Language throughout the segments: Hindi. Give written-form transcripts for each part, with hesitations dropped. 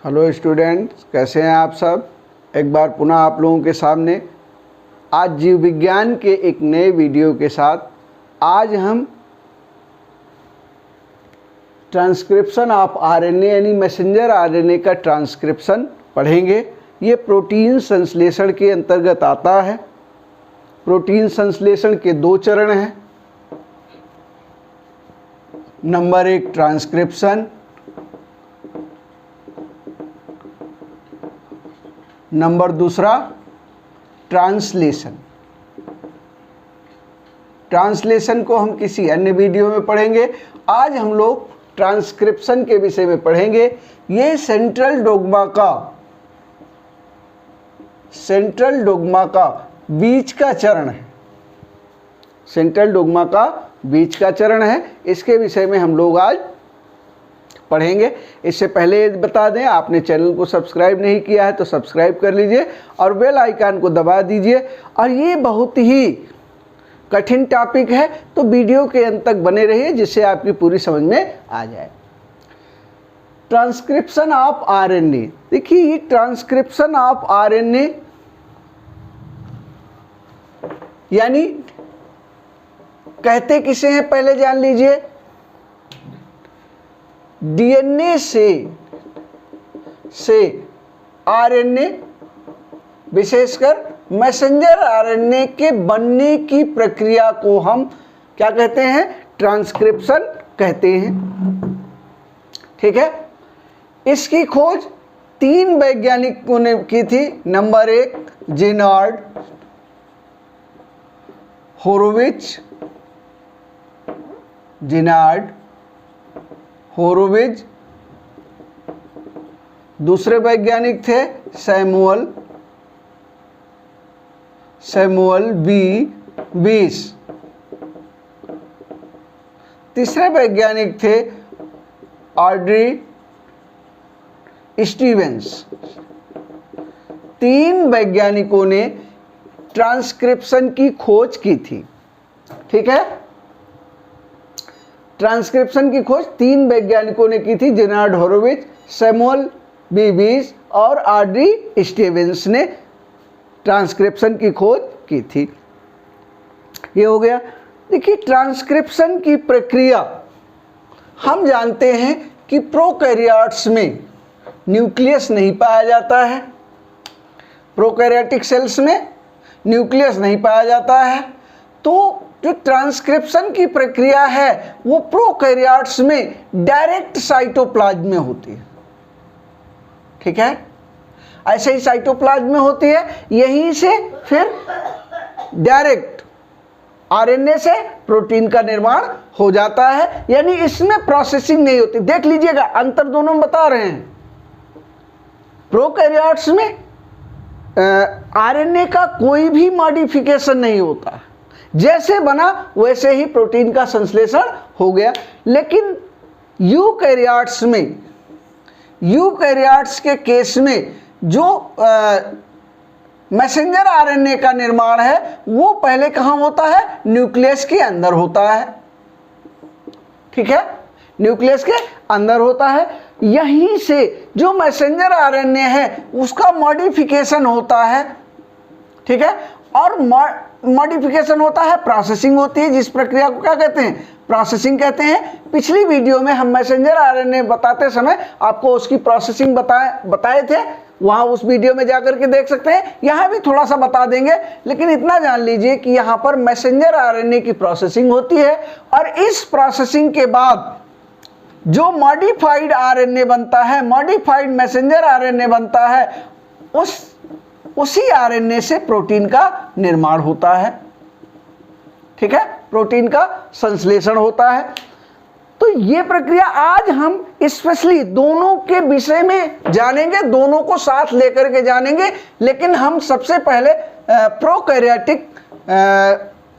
हेलो स्टूडेंट्स, कैसे हैं आप सब। एक बार पुनः आप लोगों के सामने आज जीव विज्ञान के एक नए वीडियो के साथ आज हम ट्रांसक्रिप्शन ऑफ आरएनए यानी मैसेंजर आरएनए का ट्रांसक्रिप्शन पढ़ेंगे। ये प्रोटीन संश्लेषण के अंतर्गत आता है। प्रोटीन संश्लेषण के दो चरण हैं। नंबर एक ट्रांसक्रिप्शन, नंबर दूसरा ट्रांसलेशन। ट्रांसलेशन को हम किसी अन्य वीडियो में पढ़ेंगे। आज हम लोग ट्रांसक्रिप्शन के विषय में पढ़ेंगे। ये सेंट्रल डोग्मा का बीच का चरण है। सेंट्रल डोग्मा का बीच का चरण है। इसके विषय में हम लोग आज पढ़ेंगे। इससे पहले बता दें, आपने चैनल को सब्सक्राइब नहीं किया है तो सब्सक्राइब कर लीजिए और बेल आइकन को दबा दीजिए। और ये बहुत ही कठिन टॉपिक है, तो वीडियो के अंत तक बने रहिए जिससे आपकी पूरी समझ में आ जाए। ट्रांसक्रिप्शन ऑफ आरएनए, देखिए ये ट्रांसक्रिप्शन ऑफ आरएनए यानी कहते किसे हैं पहले जान लीजिए। डीएनए से आरएनए, विशेषकर मैसेंजर आरएनए के बनने की प्रक्रिया को हम क्या कहते हैं? ट्रांसक्रिप्शन कहते हैं। ठीक है। इसकी खोज 3 वैज्ञानिकों ने की थी। नंबर 1 जेनार्ड होरोविज, दूसरे वैज्ञानिक थे सैमुअल बीस, तीसरे वैज्ञानिक थे ऑड्री स्टीवेंस। 3 वैज्ञानिकों ने ट्रांसक्रिप्शन की खोज की थी। ठीक है। ट्रांसक्रिप्शन की खोज 3 वैज्ञानिकों ने की थी। जेनार्ड होरोविज, सैमुअल बीस और ऑड्री स्टीवेंस ने ट्रांसक्रिप्शन की खोज की थी। ये हो गया। देखिए ट्रांसक्रिप्शन की प्रक्रिया हम जानते हैं कि प्रोकैरियोट्स में न्यूक्लियस नहीं पाया जाता है। प्रोकैरियोटिक सेल्स में न्यूक्लियस नहीं पाया जाता है। तो जो ट्रांसक्रिप्शन की प्रक्रिया है वो प्रोकैरियोट्स में डायरेक्ट साइटोप्लाज्म में होती है। ठीक है। ऐसे ही साइटोप्लाज्म में होती है। यहीं से फिर डायरेक्ट आरएनए से प्रोटीन का निर्माण हो जाता है, यानी इसमें प्रोसेसिंग नहीं होती। देख लीजिएगा अंतर दोनों में बता रहे हैं। प्रोकैरियोट्स में आरएनए का कोई भी मॉडिफिकेशन नहीं होता, जैसे बना वैसे ही प्रोटीन का संश्लेषण हो गया। लेकिन यूकैरियोट्स के केस में जो मैसेंजर आरएनए का निर्माण है वो पहले कहाँ होता है? न्यूक्लियस के अंदर होता है। ठीक है। न्यूक्लियस के अंदर होता है। यहीं से जो मैसेंजर आरएनए है उसका मॉडिफिकेशन होता है। ठीक है। और मॉडिफिकेशन होता है, प्रोसेसिंग होती है, जिस प्रक्रिया को क्या कहते हैं? प्रोसेसिंग कहते हैं। पिछली वीडियो में हम मैसेंजर आरएनए बताते समय आपको उसकी प्रोसेसिंग बताए थे। वहां उस वीडियो में जाकर के देख सकते हैं। यहाँ भी थोड़ा सा बता देंगे, लेकिन इतना जान लीजिए कि यहाँ पर मैसेंजर आरएनए की प्रोसेसिंग होती है और इस प्रोसेसिंग के बाद जो मॉडिफाइड आरएनए बनता है, मॉडिफाइड मैसेंजर आरएनए बनता है, उसी आरएनए से प्रोटीन का निर्माण होता है। ठीक है। प्रोटीन का संश्लेषण होता है। तो ये प्रक्रिया आज हम स्पेशली दोनों के विषय में जानेंगे, दोनों को साथ लेकर के जानेंगे। लेकिन हम सबसे पहले प्रोकैरियोटिक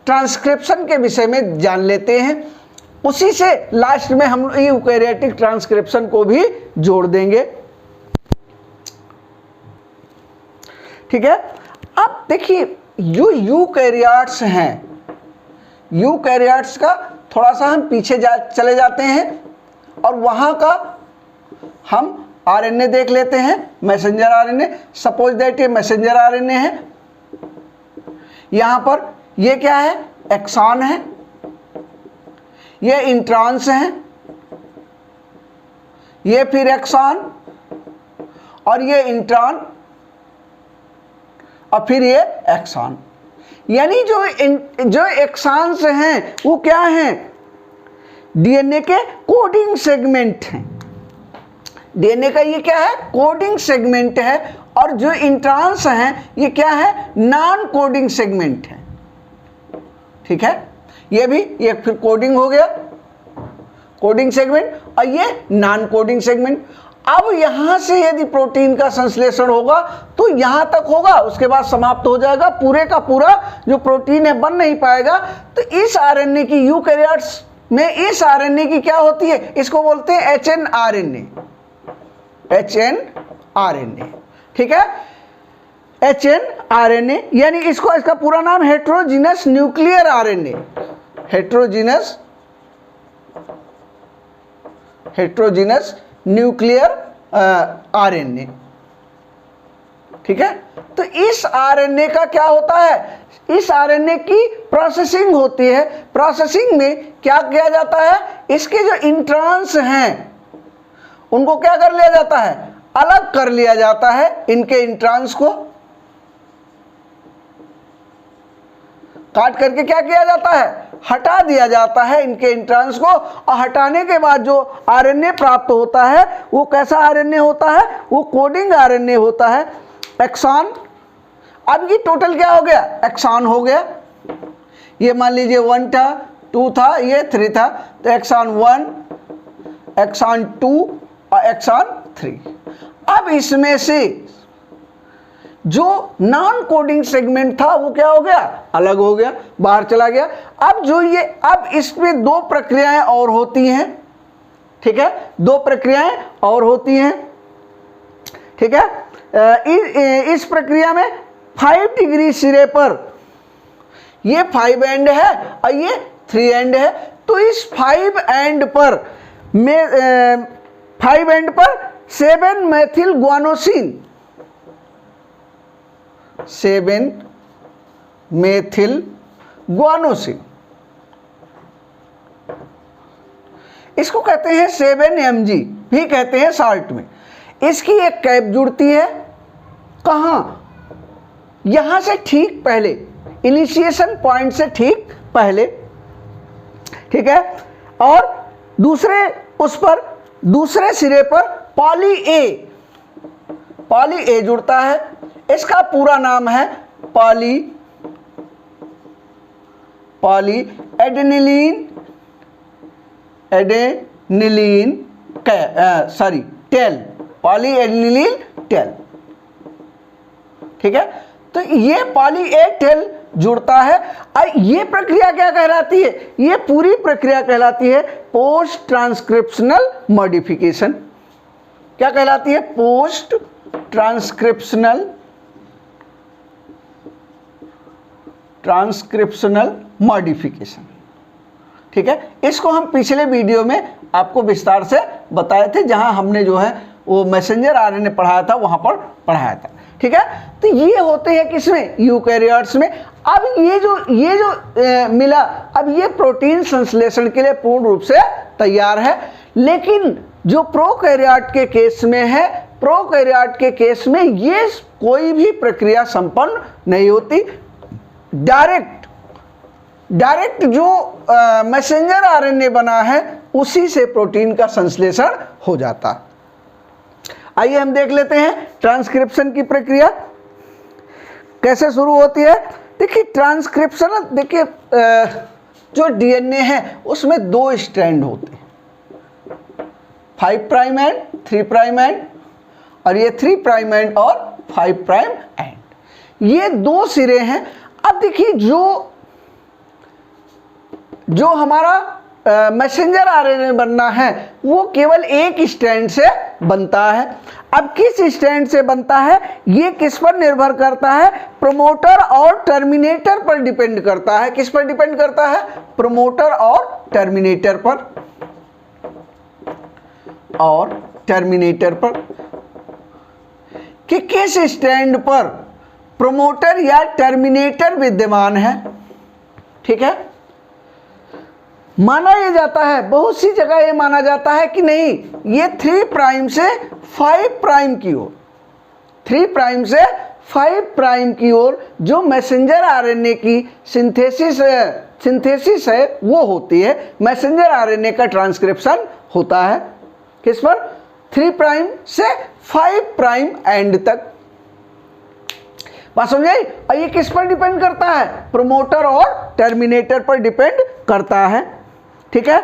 ट्रांसक्रिप्शन के विषय में जान लेते हैं। उसी से लास्ट में हम यूकैरियोटिक ट्रांसक्रिप्शन को भी जोड़ देंगे। ठीक है। अब देखिए जो यूकैरियोट्स हैं, यूकैरियोट्स का थोड़ा सा हम पीछे चले जाते हैं और वहाँ का हम आरएनए देख लेते हैं, मैसेंजर आरएनए। सपोज दैट ये मैसेंजर आरएनए है, यहां पर ये क्या है, एक्सॉन है, ये इंट्रॉन्स है, ये फिर एक्सॉन और ये इंट्रॉन और फिर ये एक्सॉन। यानी जो एक्सॉन्स हैं वो क्या हैं, डीएनए के कोडिंग सेगमेंट हैं। डीएनए का ये क्या है, कोडिंग सेगमेंट है। और जो इंट्रॉन्स हैं ये क्या है, नॉन कोडिंग सेगमेंट है। ठीक है, ये फिर कोडिंग हो गया, कोडिंग सेगमेंट, और ये नॉन कोडिंग सेगमेंट। अब यहां से यदि प्रोटीन का संश्लेषण होगा तो यहां तक होगा, उसके बाद समाप्त हो जाएगा, पूरे का पूरा जो प्रोटीन है बन नहीं पाएगा। तो इस आरएनए की, यूकैरियोट्स में इस आरएनए की क्या होती है, इसको बोलते हैं एचएनआरएनए, एचएनआरएनए। ठीक है, एचएनआरएनए, यानी इसका पूरा नाम heterogeneous nuclear RNA, heterogeneous nuclear RNA. ठीक है, तो इस आरएनए का क्या होता है, इस आरएनए की प्रोसेसिंग होती है। प्रोसेसिंग में क्या किया जाता है, इसके जो इंट्रॉन्स हैं उनको क्या कर लिया जाता है, अलग कर लिया जाता है। इनके इंट्रॉन्स को काट करके क्या किया जाता है, हटा दिया जाता है इनके इंट्रॉन्स को। और हटाने के बाद जो आरएनए प्राप्त होता है वो कैसा आरएनए होता है, वो कोडिंग आरएनए होता है, एक्सॉन। अब ये टोटल क्या हो गया, एक्सॉन हो गया। ये मान लीजिए 1 था, 2 था, ये 3 था, तो एक्सॉन 1, एक्सॉन 2 और एक्सॉन 3। अब इसमें से जो नॉन कोडिंग सेगमेंट था वो क्या हो गया, अलग हो गया, बाहर चला गया। अब इसमें 2 प्रक्रियाएं और होती हैं। ठीक है, 2 प्रक्रियाएं और होती हैं। ठीक है, इस प्रक्रिया में 5 डिग्री सिरे पर ये 5 एंड है और ये 3 एंड है। तो इस 5 एंड पर 7 मेथिल ग्वानोसिन, 7 मेथिल ग्वानोसिन, इसको कहते हैं 7mg भी कहते हैं शॉर्ट में। इसकी एक कैप जुड़ती है, कहां, यहां से ठीक पहले, इनिशिएशन पॉइंट से ठीक पहले। ठीक है, और दूसरे सिरे पर पॉली ए जुड़ता है। इसका पूरा नाम है पॉली एडेनिलीन टेल, पॉली एडेनिलीन टेल। ठीक है, तो ये पॉली ए टेल जुड़ता है। ये प्रक्रिया क्या कहलाती है, ये पूरी प्रक्रिया कहलाती है पोस्ट ट्रांसक्रिप्शनल मॉडिफिकेशन। क्या कहलाती है, पोस्ट ट्रांसक्रिप्शनल मॉडिफिकेशन। ठीक है, इसको हम पिछले वीडियो में आपको विस्तार से बताए थे, जहां हमने जो है वो मैसेंजर आरएनए पढ़ाया था, वहां पर पढ़ाया था। ठीक है, तो ये होते हैं किसमें, यूकैरियोट्स में। अब ये जो मिला, अब ये प्रोटीन संश्लेषण के लिए पूर्ण रूप से तैयार है। लेकिन जो प्रोकैरियोट के केस में है, प्रोकैरियोट के केस में ये कोई भी प्रक्रिया संपन्न नहीं होती। डायरेक्ट जो मैसेंजर आरएनए बना है उसी से प्रोटीन का संश्लेषण हो जाता है। आइए हम देख लेते हैं ट्रांसक्रिप्शन की प्रक्रिया कैसे शुरू होती है। देखिए ट्रांसक्रिप्शन, देखिए जो डीएनए है उसमें 2 स्ट्रैंड होते हैं, 5 प्राइम एंड 3 प्राइम एंड, और ये 3 प्राइम एंड और 5 प्राइम एंड, ये 2 सिरे हैं। अब देखिए जो हमारा मैसेंजर आरएनए बनना है वो केवल एक स्ट्रैंड से बनता है। अब किस स्ट्रैंड से बनता है ये किस पर निर्भर करता है, प्रमोटर और टर्मिनेटर पर डिपेंड करता है। किस पर डिपेंड करता है, प्रमोटर और टर्मिनेटर पर, कि किस स्टैंड पर प्रोमोटर या टर्मिनेटर विद्यमान है। ठीक है, माना यह जाता है, बहुत सी जगह यह माना जाता है कि नहीं, ये 3 प्राइम से 5 प्राइम की ओर, 3 प्राइम से 5 प्राइम की ओर जो मैसेंजर आरएनए की सिंथेसिस है वो होती है। मैसेंजर आरएनए का ट्रांसक्रिप्शन होता है किस पर, 3 प्राइम से 5 प्राइम एंड तक। बात समझ आई? और ये किस पर डिपेंड करता है, प्रोमोटर और टर्मिनेटर पर डिपेंड करता है। ठीक है,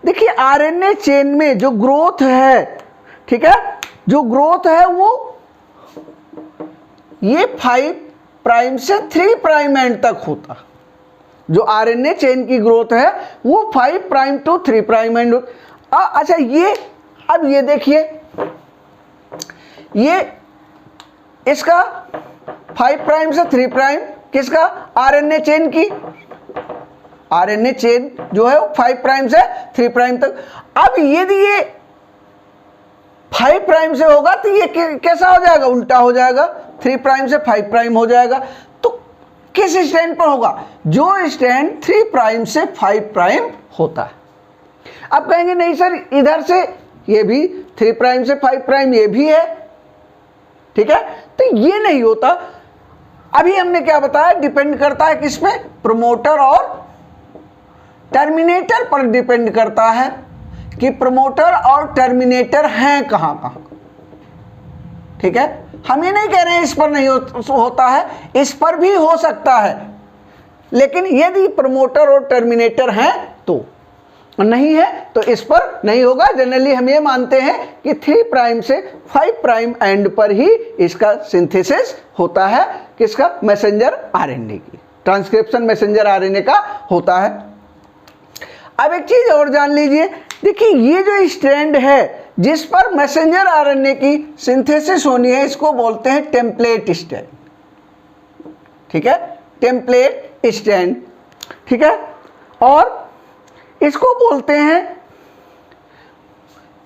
देखिए आरएनए चेन में जो ग्रोथ है, ठीक है, जो ग्रोथ है वो ये 5 प्राइम से 3 प्राइम एंड तक होता। जो आरएनए चेन की ग्रोथ है वो 5 प्राइम टू 3 प्राइम एंड। अच्छा ये, अब ये देखिए, ये इसका 5 प्राइम से 3 प्राइम, किसका, आरएनए चेन की, आरएनए चेन जो है वो 5 प्राइम से 3 प्राइम तक। अब यदि ये 5 प्राइम से होगा तो ये कैसा हो जाएगा, उल्टा हो जाएगा, 3 प्राइम से 5 प्राइम हो जाएगा। तो किस स्टैंड पर होगा, जो स्टैंड 3 प्राइम से 5 प्राइम होता है। अब कहेंगे नहीं सर इधर से ये भी 3 प्राइम से 5 प्राइम ये भी है, ठीक है, तो ये नहीं होता। अभी हमने क्या बताया, डिपेंड करता है किस पे, प्रोमोटर और टर्मिनेटर पर डिपेंड करता है कि प्रोमोटर और टर्मिनेटर हैं कहां कहां। ठीक है, हम ये नहीं कह रहे हैं इस पर नहीं होता है, इस पर भी हो सकता है, लेकिन यदि प्रोमोटर और टर्मिनेटर हैं तो, नहीं है तो इस पर नहीं होगा। जनरली हम ये मानते हैं कि 3 प्राइम से 5 प्राइम एंड पर ही इसका सिंथेसिस होता है, किसका, मैसेंजर आरएनए की, ट्रांसक्रिप्शन मैसेंजर आरएनए का होता है। अब एक चीज और जान लीजिए, देखिए ये जो स्ट्रैंड है जिस पर मैसेंजर आरएनए की सिंथेसिस होनी है, इसको बोलते हैं टेम्पलेट स्ट्रैंड। ठीक है, टेम्पलेट स्ट्रैंड। ठीक है, और इसको बोलते हैं,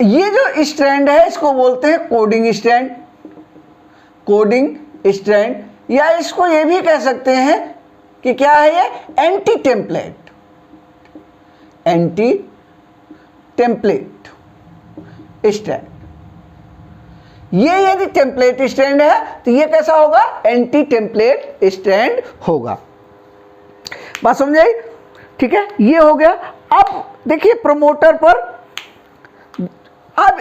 ये जो स्ट्रैंड है इसको बोलते हैं कोडिंग स्ट्रैंड, कोडिंग स्ट्रैंड, या इसको ये भी कह सकते हैं कि क्या है ये, anti template, anti template strand. ये यदि टेम्पलेट स्ट्रैंड है तो ये कैसा होगा, एंटी टेम्पलेट स्ट्रैंड होगा। बात समझ आई? ठीक है, ये हो गया। अब देखिए प्रोमोटर पर, अब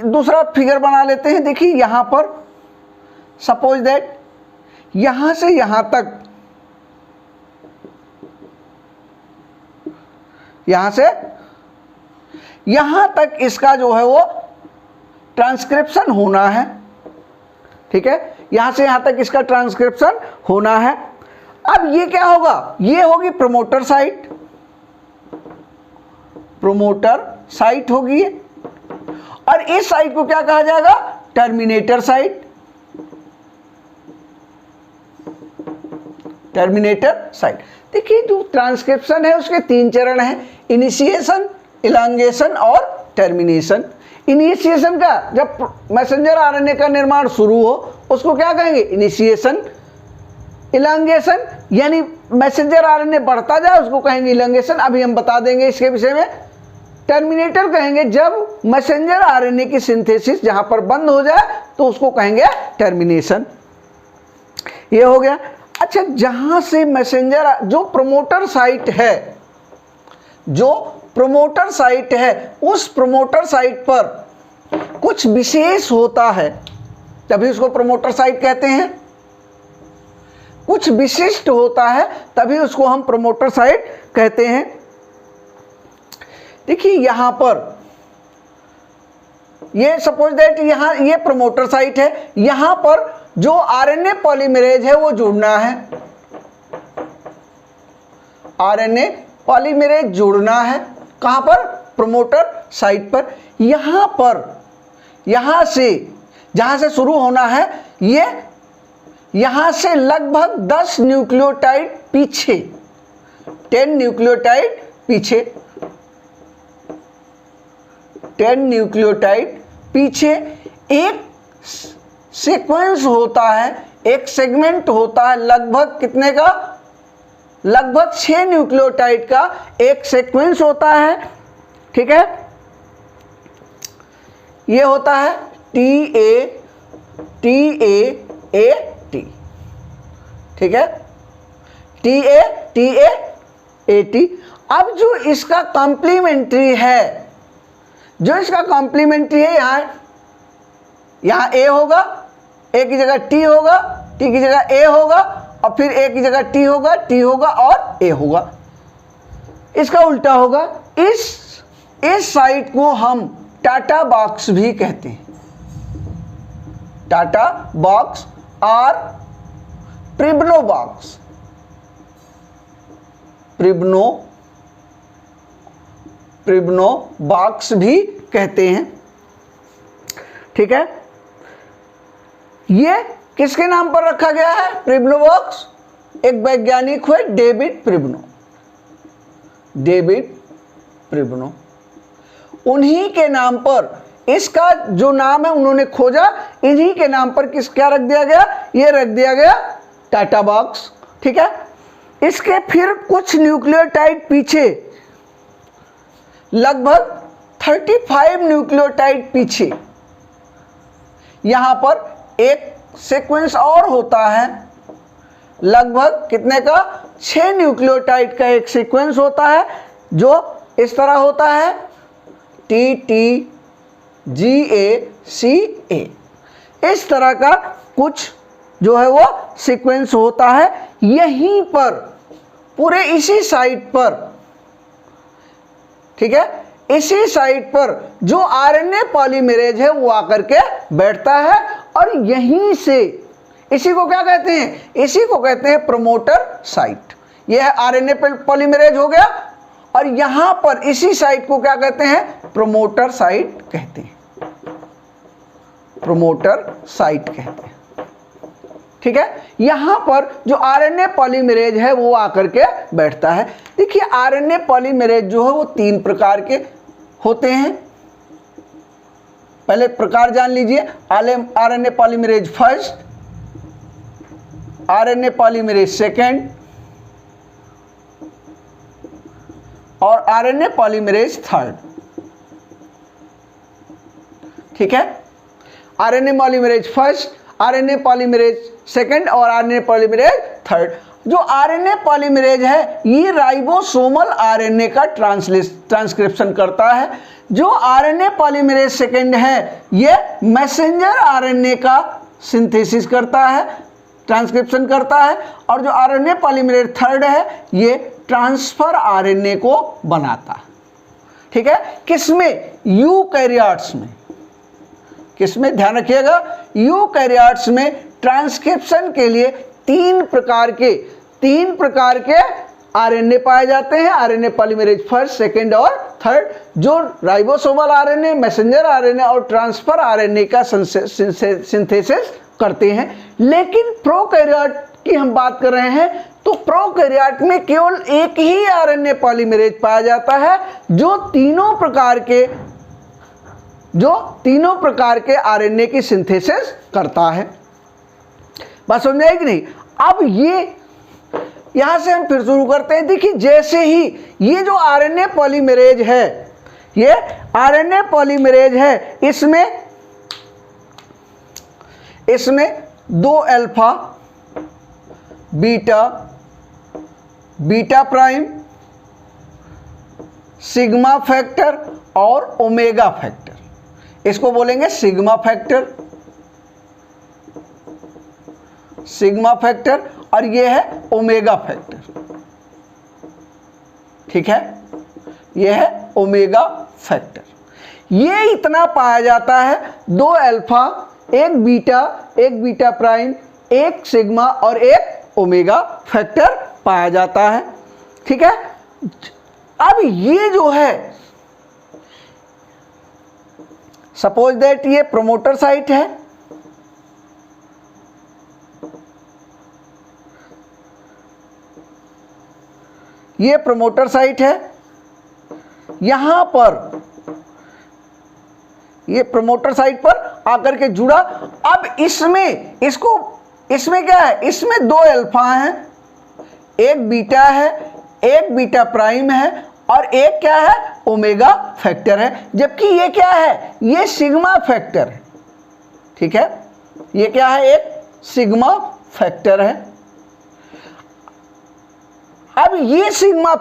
दूसरा फिगर बना लेते हैं। देखिए यहां पर सपोज दैट यहां से यहां तक, यहां से यहां तक इसका जो है वो ट्रांसक्रिप्शन होना है। ठीक है, यहां से यहां तक इसका ट्रांसक्रिप्शन होना है। अब ये क्या होगा, ये होगी प्रोमोटर साइट, प्रोमोटर साइट होगी, और इस साइट को क्या कहा जाएगा, टर्मिनेटर साइट, टर्मिनेटर साइट। देखिए जो ट्रांसक्रिप्शन है उसके 3 चरण हैं, इनिशिएशन, इलांगेशन और टर्मिनेशन। इनिशिएशन का, जब मैसेंजर आरएनए का निर्माण शुरू हो उसको क्या कहेंगे, इनिशिएशन। इलांगेशन यानी मैसेंजर आरएनए बढ़ता जाए उसको कहेंगे इलांगेशन, अभी हम बता देंगे इसके विषय में। टर्मिनेटर कहेंगे जब मैसेंजर आरएनए की सिंथेसिस जहां पर बंद हो जाए तो उसको कहेंगे टर्मिनेशन। ये हो गया। अच्छा, जहां से मैसेंजर, जो प्रोमोटर साइट है, जो प्रोमोटर साइट है, उस प्रोमोटर साइट पर कुछ विशेष होता है तभी उसको प्रोमोटर साइट कहते हैं, कुछ विशिष्ट होता है तभी उसको हम प्रोमोटर साइट कहते हैं। देखिए यहां पर ये सपोज दैट यहां ये प्रोमोटर साइट है, यहां पर जो आरएनए पॉलीमरेज है वो जुड़ना है, आरएनए पॉलीमरेज जुड़ना है कहां पर, प्रोमोटर साइट पर। यहां पर, यहां से जहां से शुरू होना है, ये यहां से लगभग 10 न्यूक्लियोटाइड पीछे, 10 न्यूक्लियोटाइड पीछे, 10 न्यूक्लियोटाइड पीछे एक सीक्वेंस होता है, एक सेगमेंट होता है लगभग कितने का, लगभग 6 न्यूक्लियोटाइड का एक सीक्वेंस होता है। ठीक है, ये होता है TA TA ठीक है, TA अब जो इसका कॉम्प्लीमेंट्री है, जो इसका कॉम्प्लीमेंट्री है, यहाँ A होगा, A की जगह T होगा, T की जगह A होगा, और फिर A की जगह T होगा, T होगा और A होगा। इसका उल्टा होगा। इस साइट को हम टाटा बॉक्स भी कहते हैं, टाटा बॉक्स और प्रिब्नो बॉक्स, प्रिब्नो बॉक्स भी कहते हैं। ठीक है, ये किसके नाम पर रखा गया है प्रिब्नो बॉक्स? एक वैज्ञानिक हुए डेविड प्रिब्नो, उन्हीं के नाम पर, इसका जो नाम है उन्होंने खोजा, इन्हीं के नाम पर क्या रख दिया गया, ये रख दिया गया टाटा बॉक्स। ठीक है, इसके फिर कुछ न्यूक्लियोटाइड पीछे, लगभग 35 न्यूक्लियोटाइड पीछे, यहां पर एक सीक्वेंस और होता है, लगभग कितने का, 6 न्यूक्लियोटाइड का एक सीक्वेंस होता है, जो इस तरह होता है TTGACA, इस तरह का कुछ जो है वो सीक्वेंस होता है। यहीं पर पूरे इसी साइट पर, ठीक है, इसी साइट पर जो RNA पॉलीमरेज है वो आकर के बैठता है, और यहीं से, इसी को क्या कहते हैं, इसी को कहते हैं प्रमोटर साइट। यह है RNA पॉलीमरेज हो गया, और यहां पर इसी साइट को क्या कहते हैं, प्रमोटर साइट कहते हैं, प्रमोटर साइट कहते हैं। ठीक है, यहां पर जो RNA पॉलीमरेज है वो आकर के बैठता है। देखिए RNA पॉलीमरेज जो है वो 3 प्रकार के होते हैं। पहले प्रकार जान लीजिए, RNA polymerase first, RNA polymerase second और RNA पॉलीमरेज थर्ड। ठीक है, RNA polymerase first, RNA polymerase second और RNA पॉलीमरेज थर्ड। जो RNA पॉलीमरेज है ये राइबोसोमल RNA का ट्रांसक्रिप्शन करता है। जो RNA पॉलीमरेज सेकेंड है ये मैसेंजर RNA का सिंथेसिस करता है, ट्रांसक्रिप्शन करता है, और जो RNA पॉलीमरेज थर्ड है ये ट्रांसफर RNA को बनाता है। ठीक है, किसमें, यूकैरियोट्स में, किसमें, ध्यान रखिएगा, यूकैरियोट्स में ट्रांसक्रिप्शन के लिए 3 प्रकार के RNA पाए जाते हैं, RNA पॉलीमरेज फर्स्ट, सेकेंड और थर्ड, जो राइबोसोमल RNA, मैसेंजर RNA और ट्रांसफर RNA का सिंथेसिस करते हैं। लेकिन प्रोकैरियोट की हम बात कर रहे हैं, तो प्रोकैरियोट में केवल एक ही RNA पॉलीमरेज पाया जाता है जो तीनों प्रकार के RNA की सिंथेसिस करता है। बात समझ में आई कि नहीं? अब ये यहां से हम फिर शुरू करते हैं। देखिए जैसे ही ये जो RNA पॉलीमरेज है, ये RNA पॉलीमरेज है, इसमें 2 alpha, beta prime, sigma factor और ओमेगा फैक्टर, इसको बोलेंगे सिग्मा फैक्टर, और ये है ओमेगा फैक्टर। ठीक है, ये है ओमेगा फैक्टर। ये इतना पाया जाता है, 2 अल्फा, एक बीटा प्राइम, एक सिग्मा और एक ओमेगा फैक्टर पाया जाता है। ठीक है, अब ये जो है, सपोज दैट ये प्रोमोटर साइट है, ये प्रमोटर साइट है, यहां पर ये प्रमोटर साइट पर आकर के जुड़ा। अब इसमें क्या है, इसमें दो अल्फा हैं, एक बीटा है, एक बीटा प्राइम है और एक क्या है, ओमेगा फैक्टर है। जबकि ये क्या है, ये सिग्मा फैक्टर है। ठीक है, ये क्या है, एक सिग्मा फैक्टर है। अब ये सिग्मा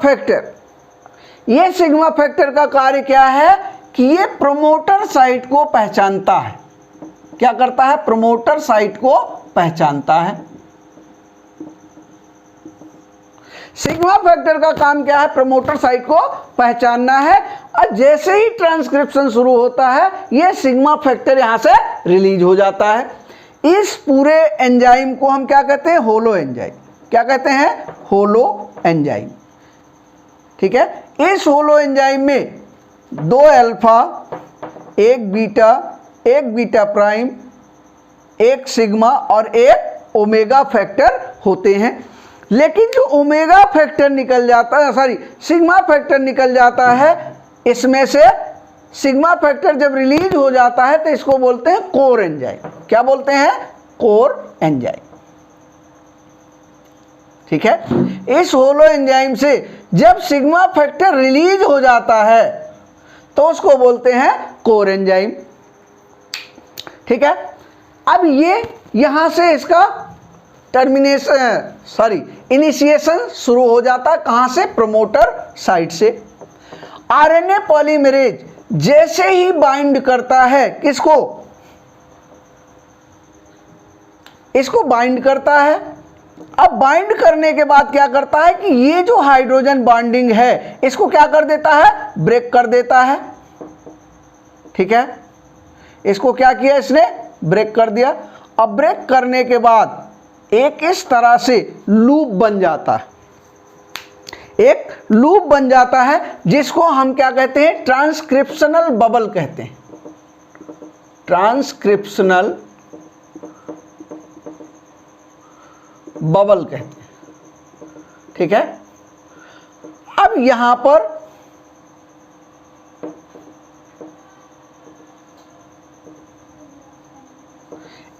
फैक्टर का कार्य क्या है कि ये प्रोमोटर साइट को पहचानता है। क्या करता है, प्रोमोटर साइट को पहचानता है। सिग्मा फैक्टर का काम क्या है, प्रमोटर साइट को पहचानना है। और जैसे ही ट्रांसक्रिप्शन शुरू होता है, ये सिग्मा फैक्टर यहां से रिलीज हो जाता है। इस पूरे एंजाइम को हम क्या कहते हैं, होलो एंजाइम। क्या कहते हैं, होलो एंजाइम। ठीक है, इस होलो एंजाइम में दो अल्फा, एक बीटा प्राइम, एक सिग्मा और एक ओमेगा फैक्टर होते हैं। लेकिन जो ओमेगा फैक्टर निकल जाता है, सिग्मा फैक्टर निकल जाता है, इसमें से सिग्मा फैक्टर जब रिलीज हो जाता है तो इसको बोलते हैं कोर एंजाइम। क्या बोलते हैं, कोर एंजाइम। ठीक है, इस होलो एंजाइम से जब सिग्मा फैक्टर रिलीज हो जाता है तो उसको बोलते हैं कोर एंजाइम। ठीक है, अब ये यहां से इसका इनिशिएशन शुरू हो जाता है। कहां से, प्रमोटर साइट से। आरएनए पॉलीमरेज जैसे ही बाइंड करता है, किसको, इसको बाइंड करता है। अब बाइंड करने के बाद क्या करता है कि ये जो हाइड्रोजन बॉन्डिंग है इसको क्या कर देता है, ब्रेक कर देता है। ठीक है, इसको क्या किया, इसने ब्रेक कर दिया। अब ब्रेक करने के बाद एक इस तरह से लूप बन जाता है, एक लूप बन जाता है जिसको हम क्या कहते हैं, ट्रांसक्रिप्शनल बबल कहते हैं। ट्रांसक्रिप्शनल बबल कहते हैं। ठीक है, अब यहां पर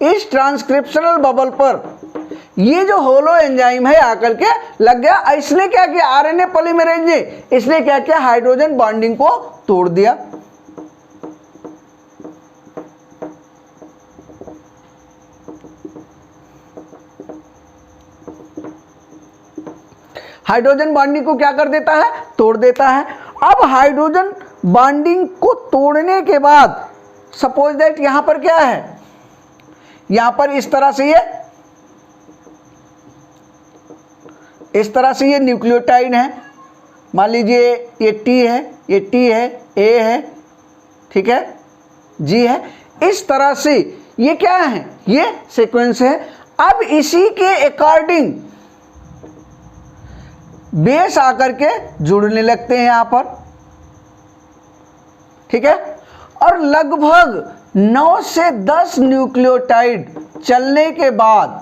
इस ट्रांसक्रिप्शनल बबल पर ये जो होलो एंजाइम है आकर के लग गया। इसने क्या किया, आरएनए पॉलीमरेज ने इसने क्या किया, हाइड्रोजन बॉन्डिंग को तोड़ दिया। हाइड्रोजन बॉन्डिंग को क्या कर देता है, तोड़ देता है। अब हाइड्रोजन बॉन्डिंग को तोड़ने के बाद सपोज दैट यहां पर क्या है, यहां पर इस तरह से ये न्यूक्लियोटाइड है। मान लीजिए ये टी है, ये टी है, ए है, ठीक है, जी है। इस तरह से ये क्या है, ये सीक्वेंस है। अब इसी के अकॉर्डिंग बेस आकर के जुड़ने लगते हैं यहां पर। ठीक है, और लगभग 9 से 10 न्यूक्लियोटाइड चलने के बाद,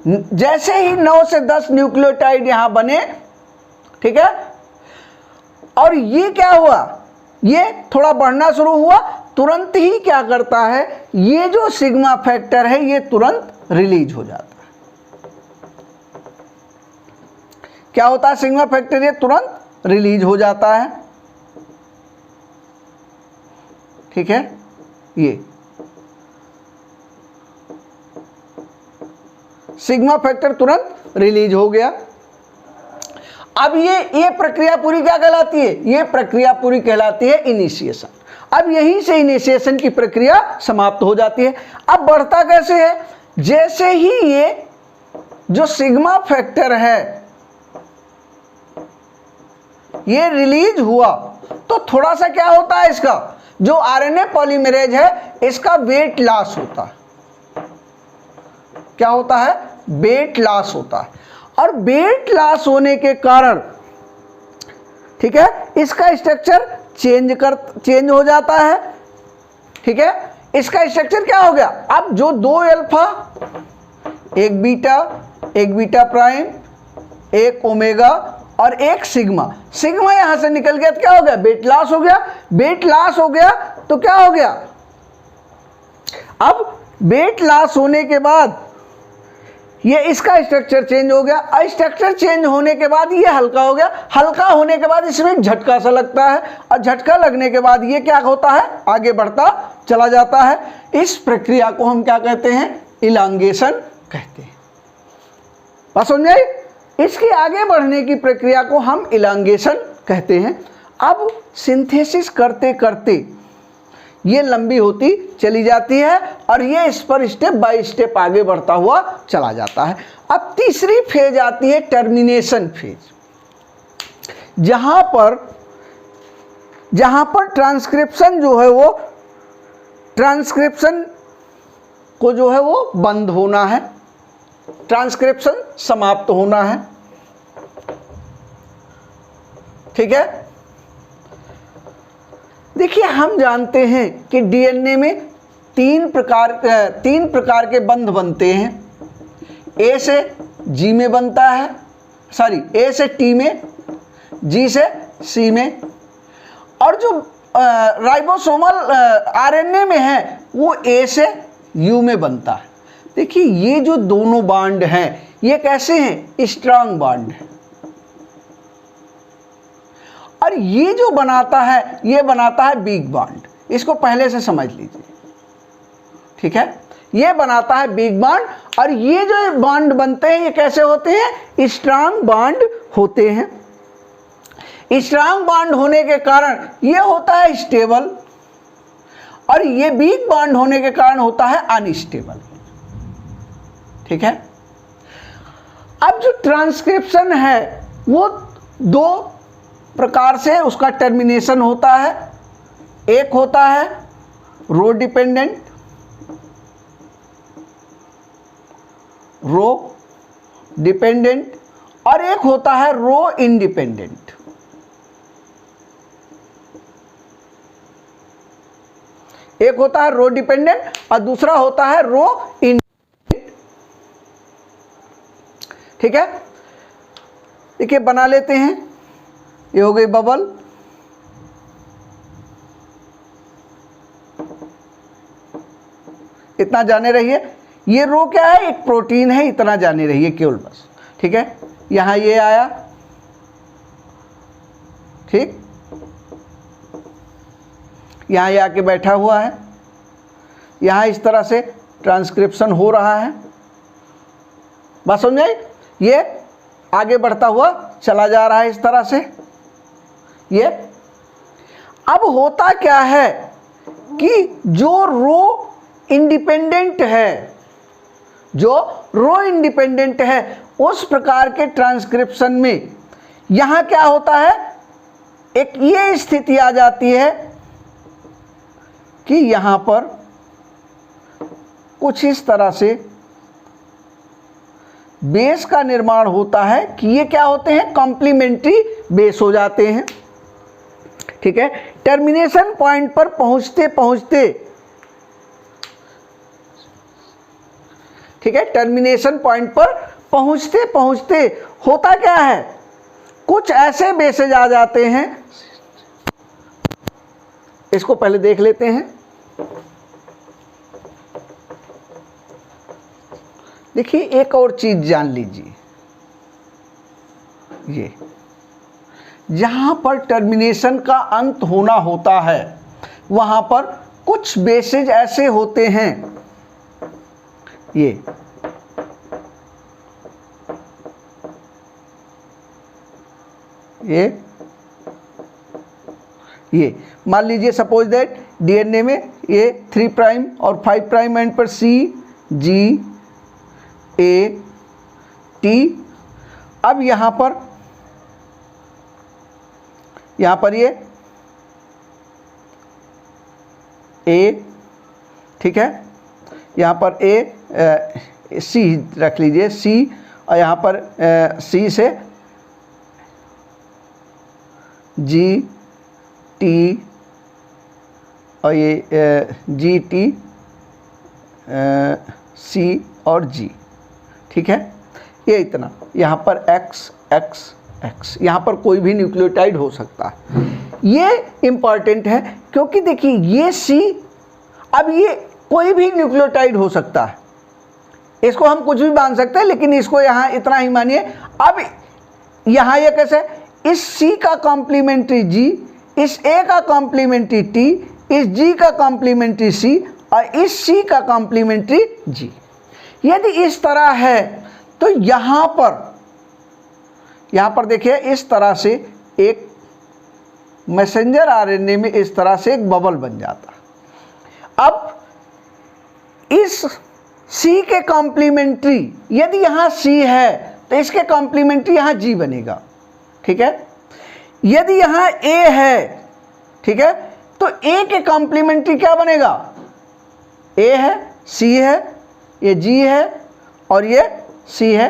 जैसे ही 9 से 10 न्यूक्लियोटाइड यहां बने, ठीक है, और ये क्या हुआ, ये थोड़ा बढ़ना शुरू हुआ, तुरंत ही क्या करता है, ये जो सिग्मा फैक्टर है ये तुरंत रिलीज हो जाता है। क्या होता है, सिग्मा फैक्टर ये तुरंत रिलीज हो जाता है। ठीक है, ये सिग्मा फैक्टर तुरंत रिलीज हो गया। अब ये प्रक्रिया पूरी क्या कहलाती है, ये प्रक्रिया पूरी कहलाती है इनिशिएशन। अब यहीं से इनिशिएशन की प्रक्रिया समाप्त हो जाती है। अब बढ़ता कैसे है, जैसे ही ये जो सिग्मा फैक्टर है ये रिलीज हुआ तो थोड़ा सा क्या होता है, इसका जो आरएनए पॉलीमरेज है इसका वेट लॉस होता है। क्या होता है, वेट लॉस होता है। और वेट लॉस होने के कारण, ठीक है, इसका स्ट्रक्चर चेंज हो जाता है। ठीक है, इसका स्ट्रक्चर क्या हो गया, अब जो दो अल्फा, एक बीटा प्राइम, एक ओमेगा और एक सिग्मा यहां से निकल गया तो क्या हो गया, वेट लॉस हो गया। वेट लॉस हो गया तो क्या हो गया, अब वेट लॉस होने के बाद ये इसका स्ट्रक्चर चेंज हो गया, और स्ट्रक्चर चेंज होने के बाद ये हल्का हो गया, हल्का होने के बाद इसमें एक झटका सा लगता है, और झटका लगने के बाद ये क्या होता है, आगे बढ़ता चला जाता है। इस प्रक्रिया को हम क्या कहते हैं, इलांगेशन कहते हैं। बात समझ में आई? इसके आगे बढ़ने की प्रक्रिया को हम इलांगेशन कहते हैं। अब सिंथेसिस करते करते ये लंबी होती चली जाती है और ये इस पर स्टेप बाय स्टेप आगे बढ़ता हुआ चला जाता है। अब तीसरी फेज आती है टर्मिनेशन फेज, जहां पर ट्रांसक्रिप्शन जो है वो, ट्रांसक्रिप्शन को जो है वो बंद होना है, ट्रांसक्रिप्शन समाप्त होना है। ठीक है, देखिए हम जानते हैं कि डीएनए में तीन प्रकार के बंध बनते हैं। ए से जी में बनता है, सॉरी ए से टी में, जी से सी में, और जो राइबोसोमल आरएनए में है वो ए से यू में बनता है। देखिए ये जो दोनों बॉन्ड हैं ये कैसे हैं, स्ट्रांग बॉन्ड है, और ये जो बनाता है ये बनाता है वीक बॉन्ड। इसको पहले से समझ लीजिए। ठीक है, ये बनाता है वीक बॉन्ड, और ये जो बॉन्ड बनते हैं ये कैसे होते हैं, स्ट्रांग बॉन्ड होते हैं। स्ट्रांग बॉन्ड होने के कारण ये होता है स्टेबल, और ये वीक बॉन्ड होने के कारण होता है अनस्टेबल। ठीक है, अब जो ट्रांसक्रिप्शन है वो दो प्रकार से उसका टर्मिनेशन होता है। एक होता है रो डिपेंडेंट, और एक होता है रो इंडिपेंडेंट। एक होता है रो डिपेंडेंट और दूसरा होता है रो इंडिपेंडेंट। ठीक है, देखिए बना लेते हैं। ये हो गई बबल, इतना जाने रहिए। ये रो क्या है, एक प्रोटीन है, इतना जाने रहिए केवल बस। ठीक है, यहां ये आया, ठीक, यहां ये आके बैठा हुआ है, यहां इस तरह से ट्रांसक्रिप्शन हो रहा है। बात समझ आई? ये आगे बढ़ता हुआ चला जा रहा है इस तरह से। ये अब होता क्या है कि जो रो इंडिपेंडेंट है, जो रो इंडिपेंडेंट है, उस प्रकार के ट्रांसक्रिप्शन में यहां क्या होता है, एक ये स्थिति आ जाती है कि यहां पर कुछ इस तरह से बेस का निर्माण होता है कि ये क्या होते हैं, कॉम्प्लीमेंट्री बेस हो जाते हैं। ठीक है, टर्मिनेशन पॉइंट पर पहुंचते पहुंचते, ठीक है, टर्मिनेशन पॉइंट पर पहुंचते पहुंचते होता क्या है, कुछ ऐसे बेसेज आ जाते हैं। इसको पहले देख लेते हैं। देखिए एक और चीज जान लीजिए, ये जहां पर टर्मिनेशन का अंत होना होता है वहां पर कुछ बेसेज ऐसे होते हैं, ये मान लीजिए सपोज दैट डीएनए में ये 3 प्राइम और 5 प्राइम एंड पर सी जी ए टी। अब यहाँ पर ये ए, ठीक है, यहाँ पर ए सी रख लीजिए, सी, और यहाँ पर सी से जी टी, और ये जी टी सी और जी। ठीक है, ये इतना, यहाँ पर एक्स एक्स एक्स, यहाँ पर कोई भी न्यूक्लियोटाइड हो सकता है। ये इम्पॉर्टेंट है क्योंकि देखिए ये सी, अब ये कोई भी न्यूक्लियोटाइड हो सकता है, इसको हम कुछ भी मान सकते हैं, लेकिन इसको यहाँ इतना ही मानिए। अब यहाँ ये कैसे, इस C का कॉम्प्लीमेंट्री G, इस A का कॉम्प्लीमेंट्री T, इस G का कॉम्प्लीमेंट्री C और इस C का कॉम्प्लीमेंट्री G। यदि इस तरह है तो यहाँ पर देखिए इस तरह से एक मैसेंजर आरएनए में इस तरह से एक बबल बन जाता है। अब इस C के कॉम्प्लीमेंट्री, यदि यहाँ C है तो इसके कॉम्प्लीमेंट्री यहाँ G बनेगा, ठीक है। यदि यहाँ A है, ठीक है, तो A के कॉम्प्लीमेंट्री क्या बनेगा, A है, C है, ये G है और ये C है,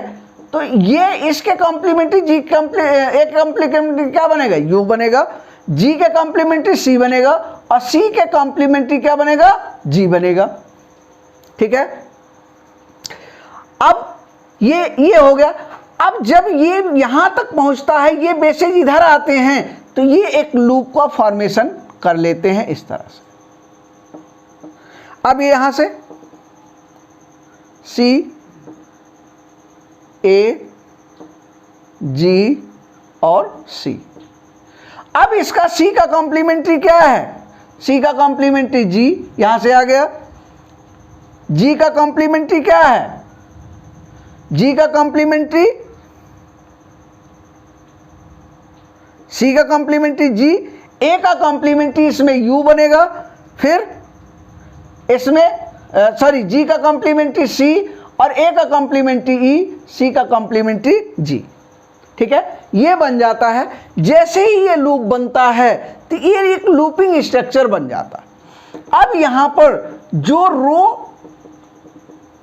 तो ये इसके कॉम्प्लीमेंट्री A कॉम्प्लीमेंट्री क्या बनेगा, U बनेगा, G के कॉम्प्लीमेंट्री C बनेगा और C के कॉम्प्लीमेंट्री क्या बनेगा, G बनेगा, ठीक है। अब ये हो गया। अब जब ये यहां तक पहुंचता है, ये बेसेज इधर आते हैं, तो ये एक लूप का फॉर्मेशन कर लेते हैं इस तरह से। अब ये यहां से C A G और C, अब इसका C का कॉम्प्लीमेंट्री क्या है, C का कॉम्प्लीमेंट्री G यहां से आ गया, G का कॉम्प्लीमेंट्री क्या है, G का कॉम्प्लीमेंट्री C का कॉम्प्लीमेंट्री G, A का कॉम्प्लीमेंट्री इसमें U बनेगा, फिर इसमें G का कॉम्प्लीमेंट्री C और A का कॉम्प्लीमेंट्री E, C का कॉम्प्लीमेंट्री G, ठीक है। ये बन जाता है। जैसे ही ये लूप बनता है तो ये एक लूपिंग स्ट्रक्चर बन जाता है। अब यहाँ पर जो रो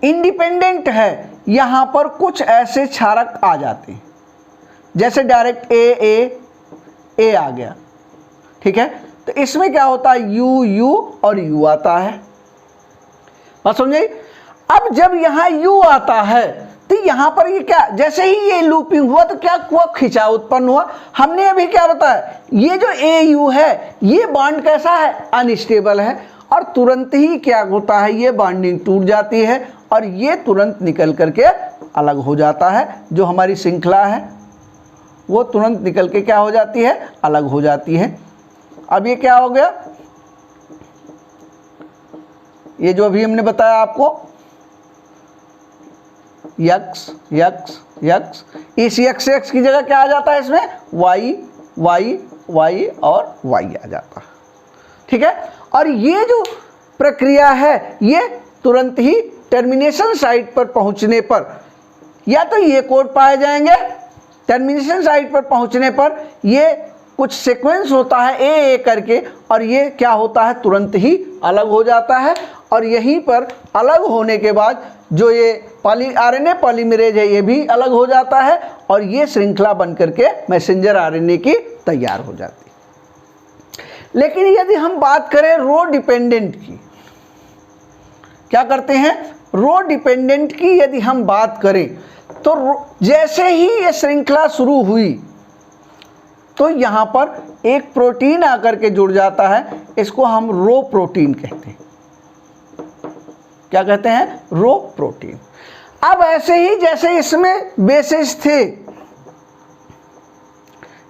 इंडिपेंडेंट है, यहाँ पर कुछ ऐसे क्षारक आ जाते हैं, जैसे डायरेक्ट A आ गया, ठीक है। तो इसमें क्या होता है, U और U आता है, बात समझे। अब जब यहाँ U आता है तो यहाँ पर ये क्या, जैसे ही ये लूपिंग हुआ तो क्या हुआ, खिंचाव उत्पन्न हुआ। हमने अभी क्या बताया, ये जो AU है ये बॉन्ड कैसा है, अनस्टेबल है, और तुरंत ही क्या होता है, ये बॉन्डिंग टूट जाती है और ये तुरंत निकल करके अलग हो जाता है। जो हमारी श्रृंखला है वो तुरंत निकल के क्या हो जाती है, अलग हो जाती है। अब ये क्या हो गया, ये जो अभी हमने बताया आपको, यक्स यक्स यक्स, इस यक्स की जगह क्या आ जाता है, इसमें वाई और वाई आ जाता है, ठीक है। और ये जो प्रक्रिया है ये तुरंत ही टर्मिनेशन साइट पर पहुंचने पर या तो ये कोड पाए जाएंगे, टर्मिनेशन साइट पर पहुंचने पर ये कुछ सीक्वेंस होता है ए करके, और ये क्या होता है, तुरंत ही अलग हो जाता है। और यहीं पर अलग होने के बाद जो ये आरएनए पॉलीमरेज है ये भी अलग हो जाता है और ये श्रृंखला बन करके मैसेंजर आरएनए की तैयार हो जाती है। लेकिन यदि हम बात करें रो डिपेंडेंट की, क्या करते हैं, रो डिपेंडेंट की यदि हम बात करें तो जैसे ही ये श्रृंखला शुरू हुई तो यहाँ पर एक प्रोटीन आकर के जुड़ जाता है, इसको हम रो प्रोटीन कहते हैं। क्या कहते हैं, रो प्रोटीन। अब ऐसे ही जैसे इसमें बेसेस थे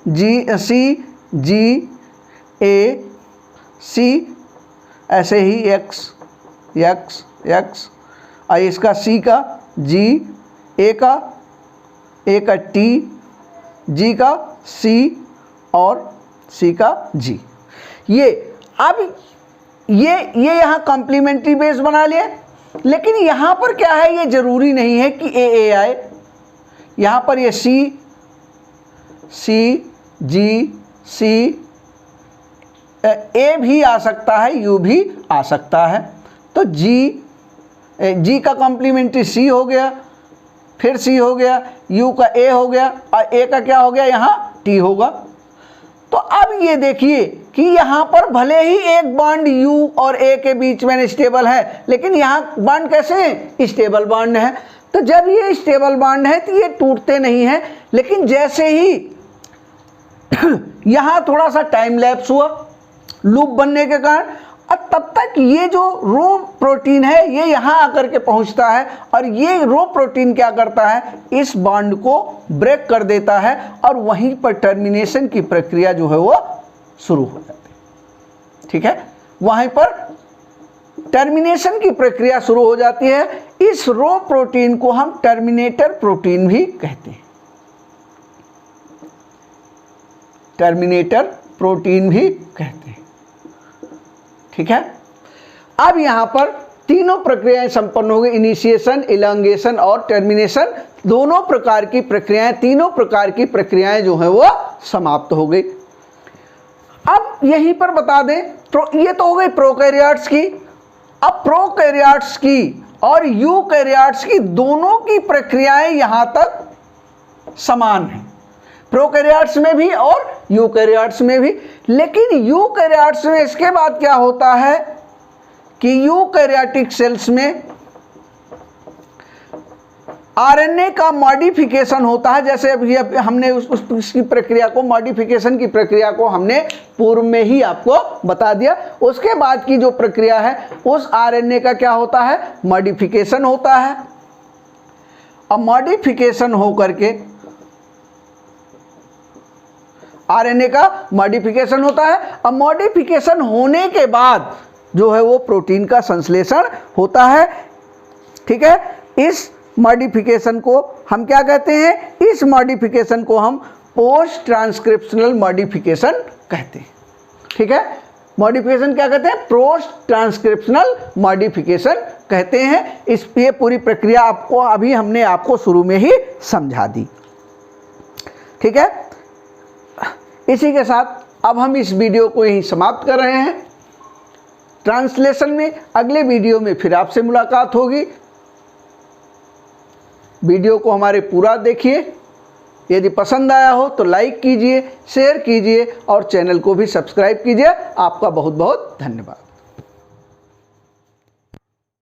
G A C, ऐसे ही X और इसका C का G, A का T, G का C और C का G। ये अब ये यहाँ कॉम्प्लीमेंट्री बेस बना लिए, लेकिन यहाँ पर क्या है, ये जरूरी नहीं है कि A आए, यहाँ पर ये C G C A भी आ सकता है, U भी आ सकता है। तो G का कॉम्प्लीमेंट्री C हो गया, फिर C हो गया, U का A हो गया और A का क्या हो गया, यहाँ T होगा। तो अब ये देखिए कि यहाँ पर भले ही एक बॉन्ड U और A के बीच में स्टेबल है, लेकिन यहाँ बॉन्ड कैसे है, स्टेबल बॉन्ड है। तो जब ये स्टेबल बॉन्ड है तो ये टूटते नहीं हैं, लेकिन जैसे ही यहाँ थोड़ा सा टाइम लैप्स हुआ लूप बनने के कारण, अब तब तक ये जो रो प्रोटीन है ये यहाँ आकर के पहुँचता है और ये रो प्रोटीन क्या करता है, इस बॉन्ड को ब्रेक कर देता है और वहीं पर टर्मिनेशन की प्रक्रिया जो है वो शुरू हो जाती है। ठीक है, वहीं पर टर्मिनेशन की प्रक्रिया शुरू हो जाती है। इस रो प्रोटीन को हम टर्मिनेटर प्रोटीन भी कहते हैं, टर्मिनेटर प्रोटीन भी कहते हैं। ठीक है, अब यहां पर तीनों प्रक्रियाएं संपन्न हो गई, इनिशिएशन, इलांगेशन और टर्मिनेशन। दोनों प्रकार की प्रक्रियाएं, तीनों प्रकार की प्रक्रियाएं जो है वो समाप्त हो गई। अब यहीं पर बता दें, ये तो हो गई प्रोकैरियोट्स की। अब प्रोकैरियोट्स की और यूकैरियोट्स की दोनों की प्रक्रियाएं यहां तक समान हैं, प्रोकैरियोट्स में भी और यूकैरियोट्स में भी। लेकिन यूकैरियोट्स में इसके बाद क्या होता है कि यूकैरियोटिक सेल्स में आरएनए का मॉडिफिकेशन होता है। जैसे अभी हमने उसकी प्रक्रिया को, मॉडिफिकेशन की प्रक्रिया को हमने पूर्व में ही आपको बता दिया। उसके बाद की जो प्रक्रिया है उस आरएनए का क्या होता है, मॉडिफिकेशन होता है। अब मॉडिफिकेशन हो करके आरएनए का मॉडिफिकेशन होता है। अब मॉडिफिकेशन होने के बाद जो है वो प्रोटीन का संश्लेषण होता है। ठीक है, इस मॉडिफिकेशन को हम क्या कहते हैं, इस मॉडिफिकेशन को हम पोस्ट ट्रांसक्रिप्शनल मॉडिफिकेशन कहते हैं। ठीक है, मॉडिफिकेशन क्या कहते हैं, पोस्ट ट्रांसक्रिप्शनल मॉडिफिकेशन कहते हैं। इस ये पूरी प्रक्रिया आपको अभी हमने आपको शुरू में ही समझा दी। ठीक है, इसी के साथ अब हम इस वीडियो को यहीं समाप्त कर रहे हैं। ट्रांसलेशन में अगले वीडियो में फिर आपसे मुलाकात होगी। वीडियो को हमारे पूरा देखिए, यदि पसंद आया हो तो लाइक कीजिए, शेयर कीजिए और चैनल को भी सब्सक्राइब कीजिए। आपका बहुत बहुत धन्यवाद।